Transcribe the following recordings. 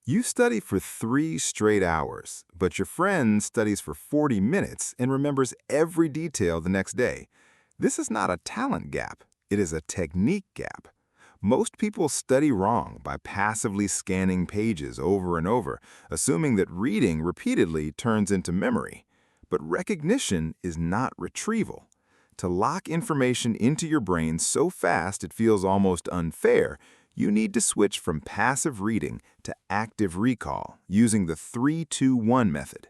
You study for 3 straight hours, but your friend studies for 40 minutes and remembers every detail the next day. This is not a talent gap, it is a technique gap. Most people study wrong by passively scanning pages over and over, assuming that reading repeatedly turns into memory. But recognition is not retrieval. To lock information into your brain so fast it feels almost unfair, you need to switch from passive reading to active recall using the 3-2-1 method.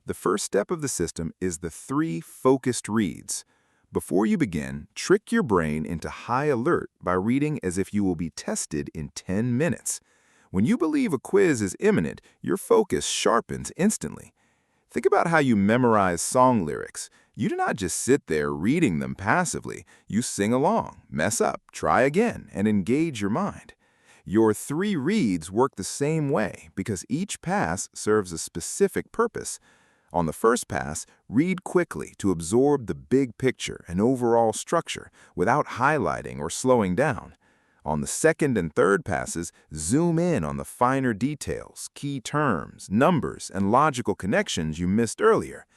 The first step of the system is the 3 focused reads. Before you begin, trick your brain into high alert by reading as if you will be tested in 10 minutes. When you believe a quiz is imminent, your focus sharpens instantly. Think about how you memorize song lyrics. You do not just sit there reading them passively. You sing along, mess up, try again, and engage your mind. Your 3 reads work the same way because each pass serves a specific purpose. On the first pass, read quickly to absorb the big picture and overall structure without highlighting or slowing down. On the second and third passes, zoom in on the finer details, key terms, numbers, and logical connections you missed earlier.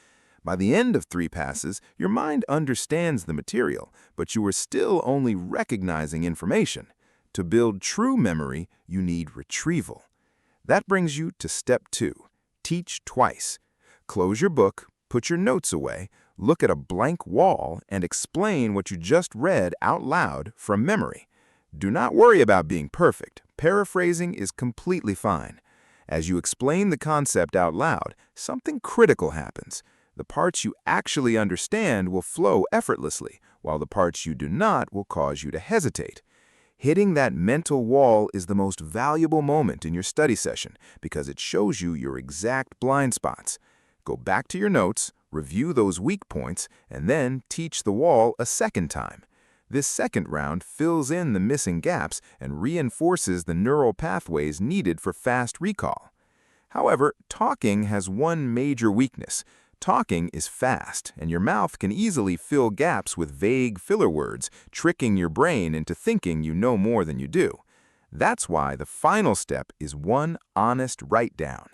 By the end of 3 passes, your mind understands the material, but you are still only recognizing information. To build true memory, you need retrieval. That brings you to step 2. Teach twice. Close your book, put your notes away, look at a blank wall, and explain what you just read out loud from memory. Do not worry about being perfect. Paraphrasing is completely fine. As you explain the concept out loud, something critical happens. The parts you actually understand will flow effortlessly, while the parts you do not will cause you to hesitate. Hitting that mental wall is the most valuable moment in your study session because it shows you your exact blind spots. Go back to your notes, review those weak points, and then teach the wall a second time. This second round fills in the missing gaps and reinforces the neural pathways needed for fast recall. However, talking has one major weakness. Talking is fast, and your mouth can easily fill gaps with vague filler words, tricking your brain into thinking you know more than you do. That's why the final step is one honest write-down.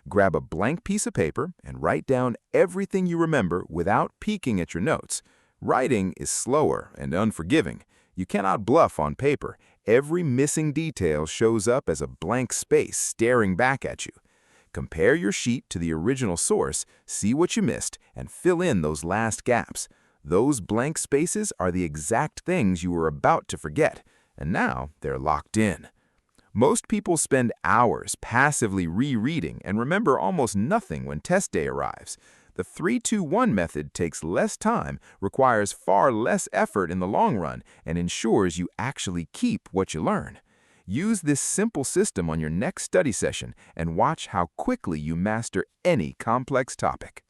Grab a blank piece of paper and write down everything you remember without peeking at your notes. Writing is slower and unforgiving. You cannot bluff on paper. Every missing detail shows up as a blank space staring back at you. Compare your sheet to the original source, see what you missed, and fill in those last gaps. Those blank spaces are the exact things you were about to forget, and now they're locked in. Most people spend hours passively rereading and remember almost nothing when test day arrives. The 3-2-1 method takes less time, requires far less effort in the long run, and ensures you actually keep what you learn. Use this simple system on your next study session and watch how quickly you master any complex topic.